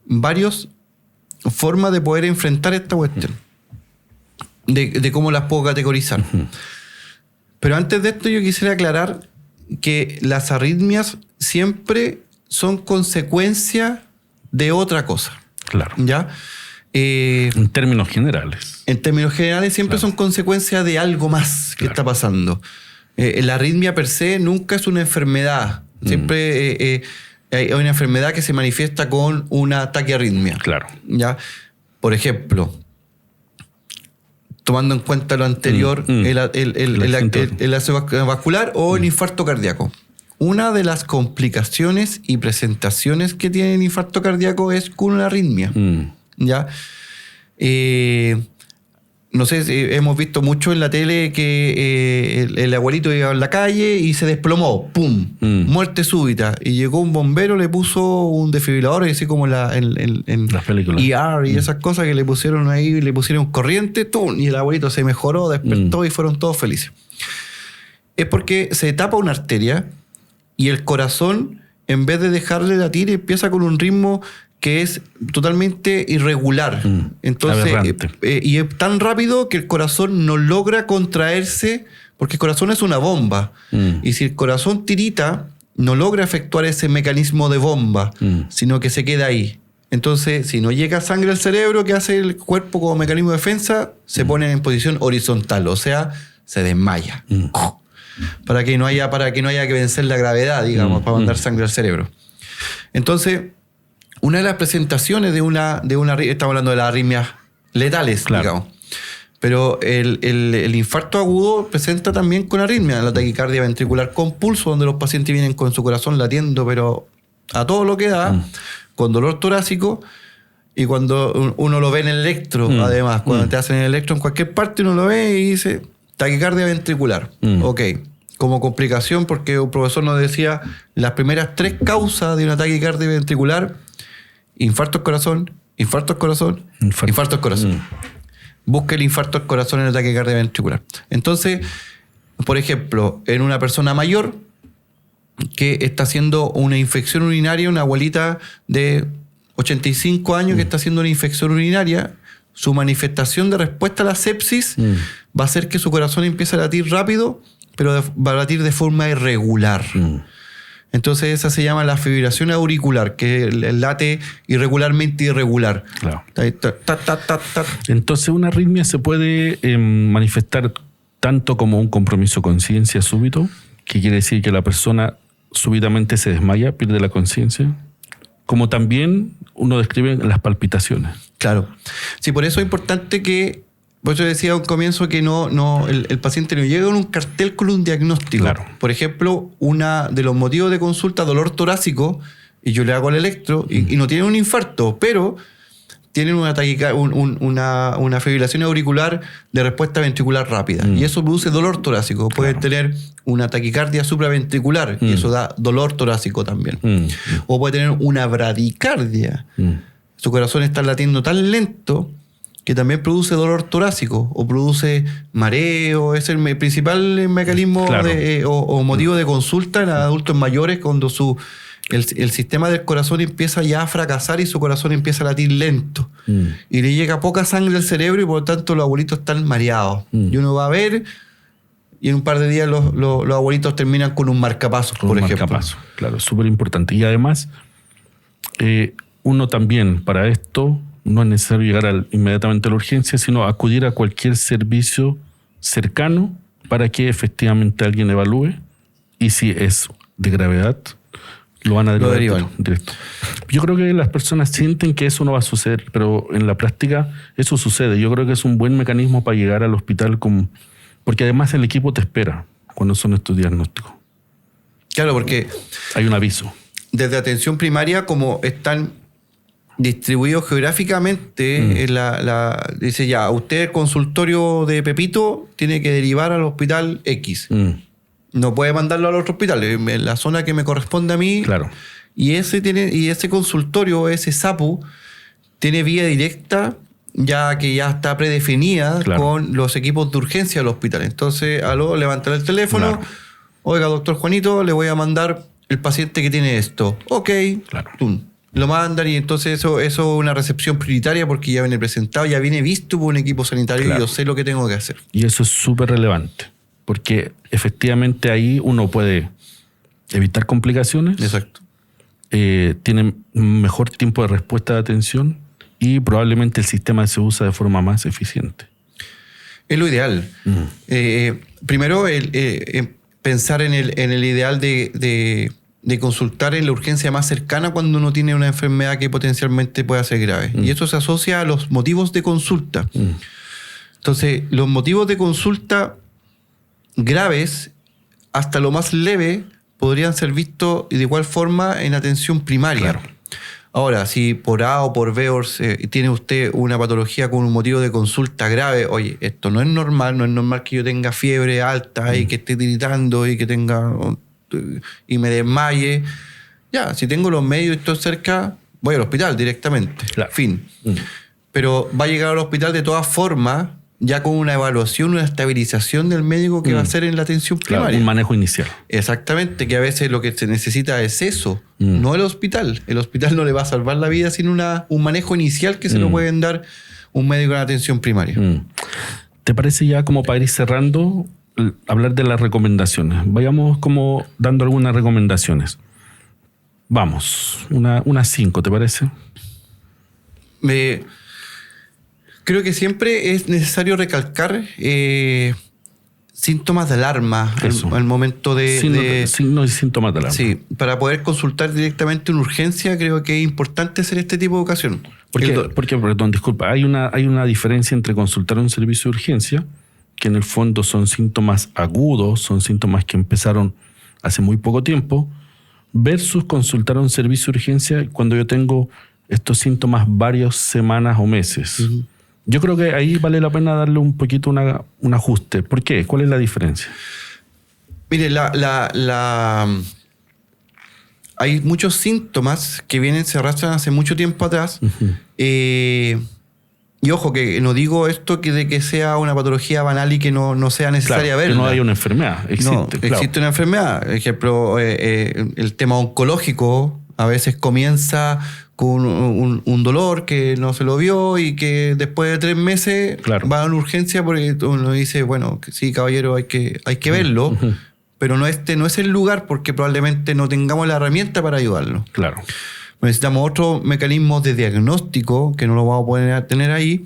varias formas de poder enfrentar esta cuestión, de cómo las puedo categorizar. Pero antes de esto yo quisiera aclarar que las arritmias siempre son consecuencia de otra cosa. Claro. ¿Ya? En términos generales. En términos generales siempre son consecuencia de algo más que está pasando. La arritmia per se nunca es una enfermedad. Siempre hay una enfermedad que se manifiesta con una taquiarritmia. Claro. ¿Ya? Por ejemplo, tomando en cuenta lo anterior, el accidente vascular o el infarto cardíaco. Una de las complicaciones y presentaciones que tiene el infarto cardíaco es con una arritmia. ¿Ya? No sé si hemos visto mucho en la tele que el abuelito iba en la calle y se desplomó, ¡pum! Muerte súbita. Y llegó un bombero, le puso un desfibrilador, así como en las películas. ER y esas cosas que le pusieron ahí, le pusieron corriente, ¡tum! Y el abuelito se mejoró, despertó y fueron todos felices. Es porque se tapa una arteria y el corazón, en vez de dejarle latir, empieza con un ritmo que es totalmente irregular. Entonces, y es tan rápido que el corazón no logra contraerse, porque el corazón es una bomba. Y si el corazón tirita, no logra efectuar ese mecanismo de bomba, sino que se queda ahí. Entonces, si no llega sangre al cerebro, ¿qué hace el cuerpo como mecanismo de defensa? Se pone en posición horizontal, o sea, se desmaya. Para que no haya que vencer la gravedad, digamos, para mandar sangre al cerebro. Entonces, una de las presentaciones de una estamos hablando de las arritmias letales, digamos. Pero el infarto agudo presenta también con arritmia, la taquicardia ventricular con pulso, donde los pacientes vienen con su corazón latiendo, pero a todo lo que da, con dolor torácico, y cuando uno lo ve en el electro, además, cuando te hacen el electro en cualquier parte, uno lo ve y dice taquicardia ventricular. Ok. Como complicación, porque un profesor nos decía las primeras 3 causas de una taquicardia ventricular: infarto al corazón, Infarto al corazón. Infarto al corazón. Busque el infarto al corazón en el ataque cardioventricular. Entonces, por ejemplo, en una persona mayor que está haciendo una infección urinaria, una abuelita de 85 años que está haciendo una infección urinaria, su manifestación de respuesta a la sepsis va a hacer que su corazón empiece a latir rápido, pero va a latir de forma irregular. Entonces esa se llama la fibrilación auricular, que late irregularmente irregular. Claro. Entonces una arritmia se puede manifestar tanto como un compromiso conciencia súbito, que quiere decir que la persona súbitamente se desmaya, pierde la conciencia, como también uno describe las palpitaciones. Claro. Sí, por eso es importante que, por eso decía a un comienzo que el paciente no llega con un cartel con un diagnóstico. Claro. Por ejemplo, uno de los motivos de consulta, dolor torácico, y yo le hago el electro, y no tiene un infarto, pero tienen una fibrilación auricular de respuesta ventricular rápida. Y eso produce dolor torácico. Pueden tener una taquicardia supraventricular, y eso da dolor torácico también. O puede tener una bradicardia. Su corazón está latiendo tan lento que también produce dolor torácico o produce mareo. Es el principal mecanismo o motivo de consulta en adultos mayores cuando el sistema del corazón empieza ya a fracasar y su corazón empieza a latir lento. Y le llega poca sangre al cerebro y por lo tanto los abuelitos están mareados. Y uno va a ver y en un par de días los abuelitos terminan con un marcapasos, por ejemplo. Marcapasos, claro, súper importante. Y además, uno también para esto no es necesario llegar inmediatamente a la urgencia, sino acudir a cualquier servicio cercano para que efectivamente alguien evalúe y si es de gravedad, lo van a derivar directo. Yo creo que las personas sienten que eso no va a suceder, pero en la práctica eso sucede. Yo creo que es un buen mecanismo para llegar al hospital, porque además el equipo te espera cuando son estos diagnósticos. Claro, porque hay un aviso. Desde atención primaria, como están distribuidos geográficamente, dice ya, usted el consultorio de Pepito tiene que derivar al hospital X. No puede mandarlo al otro hospital, en la zona que me corresponde a mí. Claro. Y ese consultorio, ese SAPU, tiene vía directa, ya que ya está predefinida con los equipos de urgencia del hospital. Entonces, levantar el teléfono. Claro. Oiga, doctor Juanito, le voy a mandar el paciente que tiene esto. Ok. Claro. ¡Tum! Lo mandan y entonces eso es una recepción prioritaria porque ya viene presentado, ya viene visto por un equipo sanitario y yo sé lo que tengo que hacer. Y eso es súper relevante. Porque efectivamente ahí uno puede evitar complicaciones. Exacto. Tiene mejor tiempo de respuesta de atención y probablemente el sistema se usa de forma más eficiente. Es lo ideal. Primero, pensar en el ideal de consultar en la urgencia más cercana cuando uno tiene una enfermedad que potencialmente pueda ser grave. Y eso se asocia a los motivos de consulta. Entonces, los motivos de consulta graves, hasta lo más leve, podrían ser vistos de igual forma en atención primaria. Claro. Ahora, si por A o por B tiene usted una patología con un motivo de consulta grave, oye, esto no es normal que yo tenga fiebre alta y que esté tiritando y que y me desmaye. Ya, si tengo los medios y estoy cerca, voy al hospital directamente. Claro. Fin. Pero va a llegar al hospital de todas formas, ya con una evaluación, una estabilización del médico que va a hacer en la atención primaria. Claro, un manejo inicial. Exactamente, que a veces lo que se necesita es eso, no el hospital. El hospital no le va a salvar la vida sin un manejo inicial que se lo pueden dar un médico en atención primaria. ¿Te parece ya como para ir cerrando, hablar de las recomendaciones? Vayamos como dando algunas recomendaciones. Vamos, unas 5, ¿te parece? Creo que siempre es necesario recalcar síntomas de alarma al momento signos y síntomas de alarma. Sí, para poder consultar directamente una urgencia, creo que es importante hacer este tipo de ocasión. Porque, perdón, disculpa, hay una diferencia entre consultar un servicio de urgencia, que en el fondo son síntomas agudos, son síntomas que empezaron hace muy poco tiempo, versus consultar un servicio de urgencia cuando yo tengo estos síntomas varias semanas o meses. Yo creo que ahí vale la pena darle un poquito un ajuste. ¿Por qué? ¿Cuál es la diferencia? Mire, hay muchos síntomas que se arrastran hace mucho tiempo atrás. Y ojo, que no digo esto de que sea una patología banal y que no sea necesaria verla. Que no hay una enfermedad. Existe una enfermedad. Por ejemplo, el tema oncológico a veces comienza con un dolor que no se lo vio y que después de 3 meses va a una urgencia porque uno dice, bueno, sí, caballero, hay que verlo, pero no es el lugar porque probablemente no tengamos la herramienta para ayudarlo. Claro. Necesitamos otros mecanismos de diagnóstico que no lo vamos a poder tener ahí,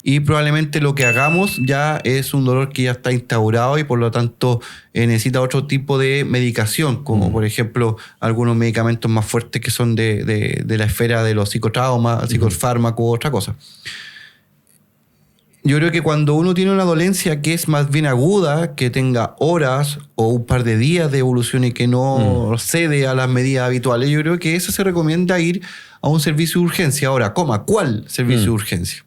y probablemente lo que hagamos ya es un dolor que ya está instaurado y por lo tanto necesita otro tipo de medicación, como por ejemplo algunos medicamentos más fuertes que son de la esfera de los psicotraumas, psicofármacos u otra cosa. Yo creo que cuando uno tiene una dolencia que es más bien aguda, que tenga horas o un par de días de evolución y que no cede a las medidas habituales, yo creo que eso se recomienda ir a un servicio de urgencia. Ahora, ¿cuál servicio de urgencia?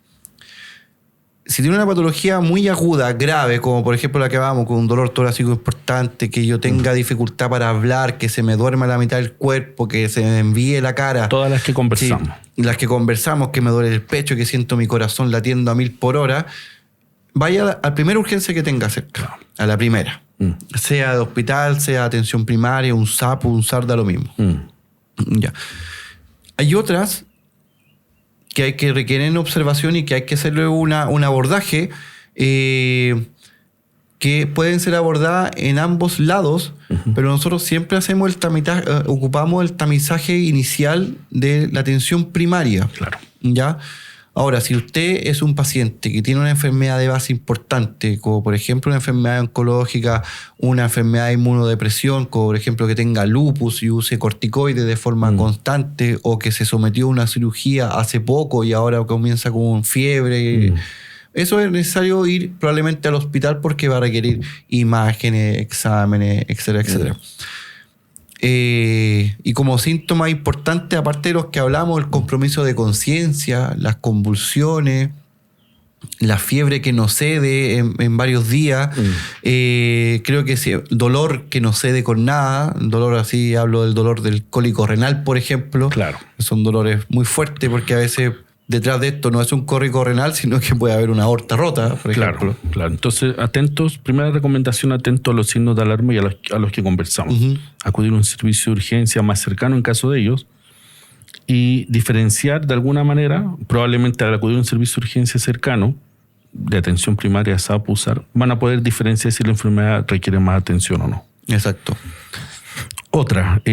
Si tiene una patología muy aguda, grave, como por ejemplo la que vamos con un dolor torácico importante, que yo tenga dificultad para hablar, que se me duerma la mitad del cuerpo, que se me envíe la cara. Todas las que conversamos. Sí, las que conversamos, que me duele el pecho, que siento mi corazón latiendo a 1000 por hora, vaya a la primera urgencia que tenga cerca, a la primera. Sea de hospital, sea de atención primaria, un SAPO, un SAR, da lo mismo. Ya. Hay otras que requieren observación y que hay que hacerle un abordaje que pueden ser abordadas en ambos lados, pero nosotros siempre hacemos ocupamos el tamizaje inicial de la atención primaria. Claro. ¿Ya? Ahora, si usted es un paciente que tiene una enfermedad de base importante, como por ejemplo una enfermedad oncológica, una enfermedad de inmunodepresión, como por ejemplo que tenga lupus y use corticoides de forma constante, o que se sometió a una cirugía hace poco y ahora comienza con fiebre, eso es necesario ir probablemente al hospital porque va a requerir imágenes, exámenes, etcétera, etcétera. Y como síntoma importante, aparte de los que hablamos, el compromiso de conciencia, las convulsiones, la fiebre que no cede en varios días, creo que sí, dolor que no cede con nada, dolor así, hablo del dolor del cólico renal, por ejemplo. Claro. Son dolores muy fuertes porque a veces detrás de esto no es un cólico renal, sino que puede haber una aorta rota, por ejemplo. Claro. Entonces, atentos, primera recomendación, atentos a los signos de alarma y a los que conversamos. Acudir a un servicio de urgencia más cercano en caso de ellos y diferenciar de alguna manera, probablemente al acudir a un servicio de urgencia cercano, de atención primaria, SAPO, SAR, van a poder diferenciar si la enfermedad requiere más atención o no. Exacto. Otra,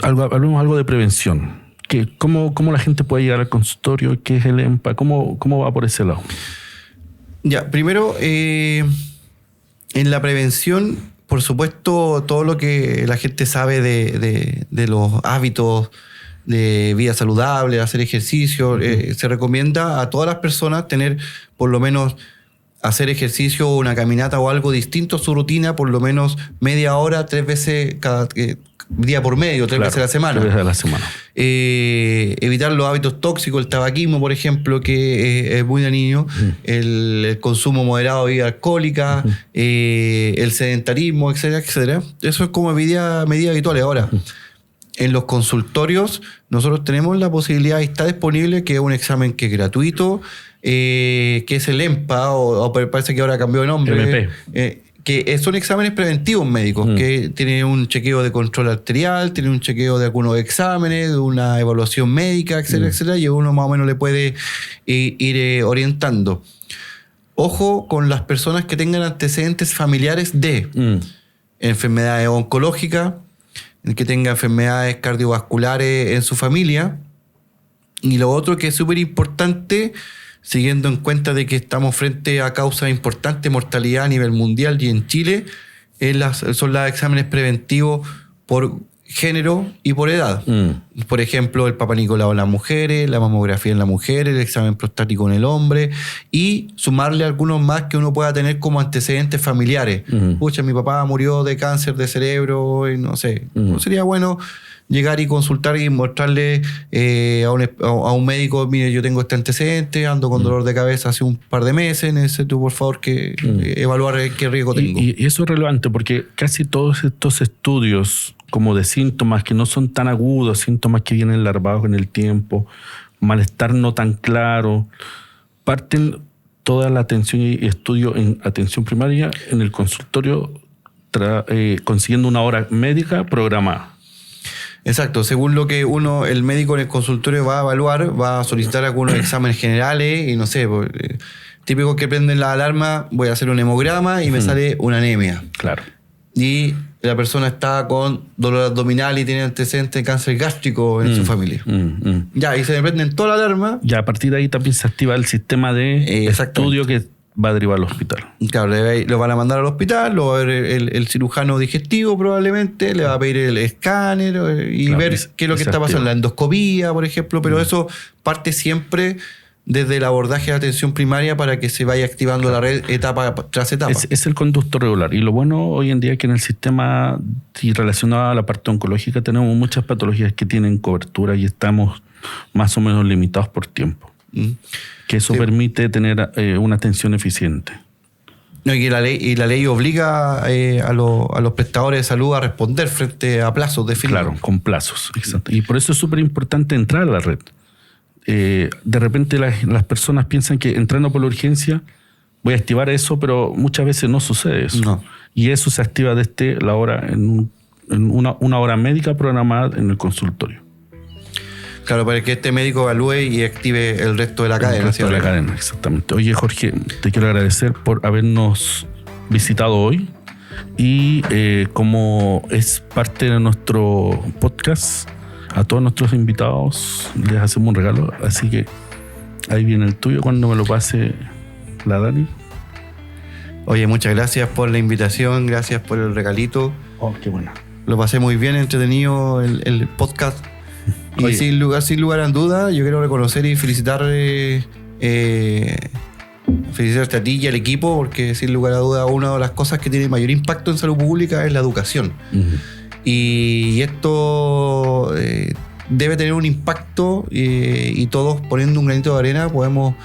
hablemos algo de prevención. ¿Cómo la gente puede llegar al consultorio? ¿Qué es el EMPA? ¿Cómo va por ese lado? Ya, primero, en la prevención, por supuesto, todo lo que la gente sabe de los hábitos de vida saludable, hacer ejercicio, se recomienda a todas las personas tener por lo menos hacer ejercicio, una caminata o algo distinto a su rutina, por lo menos media hora, 3 veces cada día por medio, 3 veces a la semana. 3 veces a la semana. Evitar los hábitos tóxicos, el tabaquismo, por ejemplo, que es muy dañino, el consumo moderado de bebida alcohólica, el sedentarismo, etcétera, etcétera. Eso es como medida habitual. Ahora, en los consultorios, nosotros tenemos la posibilidad, y está disponible, que es un examen que es gratuito, que es el EMPA, o parece que ahora cambió de nombre. MP. Que son exámenes preventivos médicos, que tienen un chequeo de control arterial, tienen un chequeo de algunos exámenes, de una evaluación médica, etcétera, etcétera, y uno más o menos le puede ir orientando. Ojo con las personas que tengan antecedentes familiares de enfermedades oncológicas, que tenga enfermedades cardiovasculares en su familia. Y lo otro que es súper importante, siguiendo en cuenta de que estamos frente a causas importantes de mortalidad a nivel mundial y en Chile, son los exámenes preventivos por género y por edad. Por ejemplo, el Papa Nicolau en las mujeres, la mamografía en las mujeres, el examen prostático en el hombre, y sumarle algunos más que uno pueda tener como antecedentes familiares. Pucha, mi papá murió de cáncer de cerebro, y no sé. Sería bueno llegar y consultar y mostrarle a un médico, mire, yo tengo este antecedente, ando con dolor de cabeza hace un par de meses, necesito por favor que evaluar qué riesgo tengo. Y eso es relevante porque casi todos estos estudios como de síntomas que no son tan agudos, síntomas que vienen larvados en el tiempo, malestar no tan claro, parten toda la atención y estudio en atención primaria en el consultorio consiguiendo una hora médica programada. Exacto, según lo que el médico en el consultorio va a evaluar, va a solicitar algunos exámenes generales y no sé, típico que prenden la alarma, voy a hacer un hemograma y me sale una anemia. Claro. Y la persona está con dolor abdominal y tiene antecedentes de cáncer gástrico en su familia. Ya, y se me prenden toda la alarma. Ya, a partir de ahí también se activa el sistema de estudio que va a derivar al hospital. Claro, lo van a mandar al hospital, lo va a ver el cirujano digestivo probablemente, le va a pedir el escáner y ver qué es lo que está pasando, la endoscopía, por ejemplo, pero eso parte siempre desde el abordaje de atención primaria para que se vaya activando la red etapa tras etapa. Es el conducto regular. Y lo bueno hoy en día es que en el sistema y relacionado a la parte oncológica tenemos muchas patologías que tienen cobertura y estamos más o menos limitados por tiempo. Que eso permite tener una atención eficiente. No, y la ley obliga a los prestadores de salud a responder frente a plazos definidos. Claro, con plazos. Exacto. Y por eso es súper importante entrar a la red. De repente las personas piensan que entrando por la urgencia voy a activar eso, pero muchas veces no sucede eso. No. Y eso se activa desde la hora, en una hora médica programada en el consultorio. Claro, para que este médico evalúe y active el resto de la cadena. El resto de la cadena, exactamente. Oye, Jorge, te quiero agradecer por habernos visitado hoy y como es parte de nuestro podcast, a todos nuestros invitados les hacemos un regalo, así que ahí viene el tuyo cuando me lo pase la Dani. Oye, muchas gracias por la invitación, gracias por el regalito. Oh, qué bueno. Lo pasé muy bien, entretenido el podcast. Oye. Y sin lugar a duda, yo quiero reconocer y felicitarte a ti y al equipo, porque sin lugar a duda una de las cosas que tiene mayor impacto en salud pública es la educación. Y esto debe tener un impacto y todos poniendo un granito de arena podemos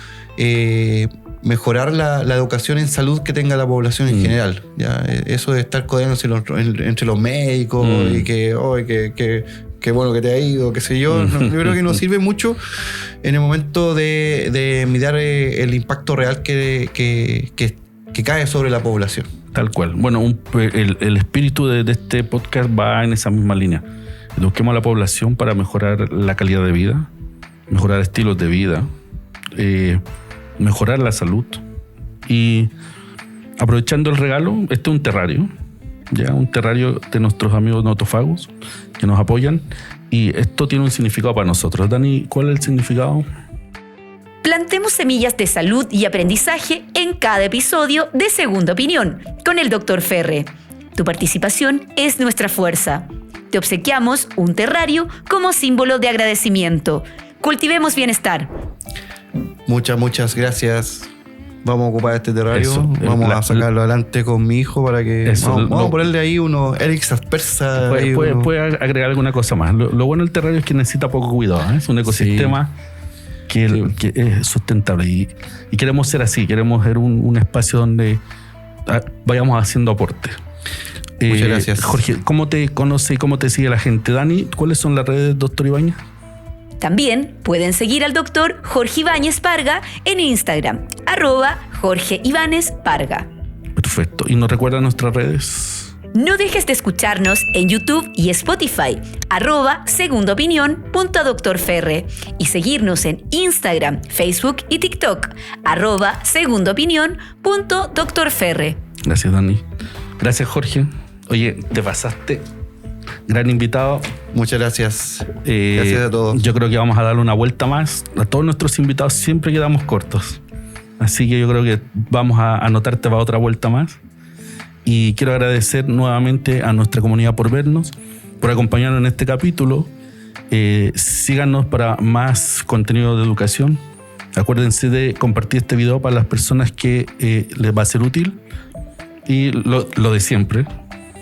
mejorar la educación en salud que tenga la población en general. ¿Ya? Eso de estar codeándose entre los médicos y que bueno que te ha ido, qué sé yo, yo creo que nos sirve mucho en el momento de mirar el impacto real que cae sobre la población. Tal cual. Bueno, el espíritu de este podcast va en esa misma línea. Eduquemos a la población para mejorar la calidad de vida, mejorar estilos de vida, mejorar la salud. Y aprovechando el regalo, este es un terrario, ya un terrario de nuestros amigos notofagos que nos apoyan. Y esto tiene un significado para nosotros. Dani, ¿cuál es el significado? Plantemos semillas de salud y aprendizaje en cada episodio de Segunda Opinión con el Dr. Ferre. Tu participación es nuestra fuerza. Te obsequiamos un terrario como símbolo de agradecimiento. Cultivemos bienestar. Muchas gracias. Vamos a ocupar este terrario. Eso, vamos a sacarlo adelante con mi hijo para que... Eso, vamos a ponerle ahí unos Elix aspersa. Puede agregar alguna cosa más. Lo bueno del terrario es que necesita poco cuidado. Es un ecosistema que es sustentable. Y queremos ser así. Queremos ser un espacio donde vayamos haciendo aportes. Muchas gracias. Jorge, ¿cómo te conoce y cómo te sigue la gente? Dani, ¿cuáles son las redes, doctor Ibáñez? También pueden seguir al doctor Jorge Ibáñez Parga en Instagram, @Jorge Ibáñez Parga. Perfecto. ¿Y nos recuerda nuestras redes? No dejes de escucharnos en YouTube y Spotify, @segundaopinión.drferre y seguirnos en Instagram, Facebook y TikTok, @segundaopinión.drferre. Gracias, Dani. Gracias, Jorge. Oye, te pasaste. Gran invitado. Muchas gracias. Gracias a todos. Yo creo que vamos a darle una vuelta más. A todos nuestros invitados siempre quedamos cortos. Así que yo creo que vamos a anotarte para otra vuelta más. Y quiero agradecer nuevamente a nuestra comunidad por vernos, por acompañarnos en este capítulo. Síganos para más contenido de educación. Acuérdense de compartir este video para las personas que les va a ser útil. Y lo de siempre.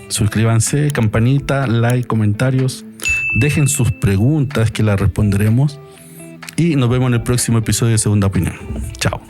Suscríbanse, campanita, like, comentarios. Dejen sus preguntas que las responderemos. Y nos vemos en el próximo episodio de Segunda Opinión. Chao.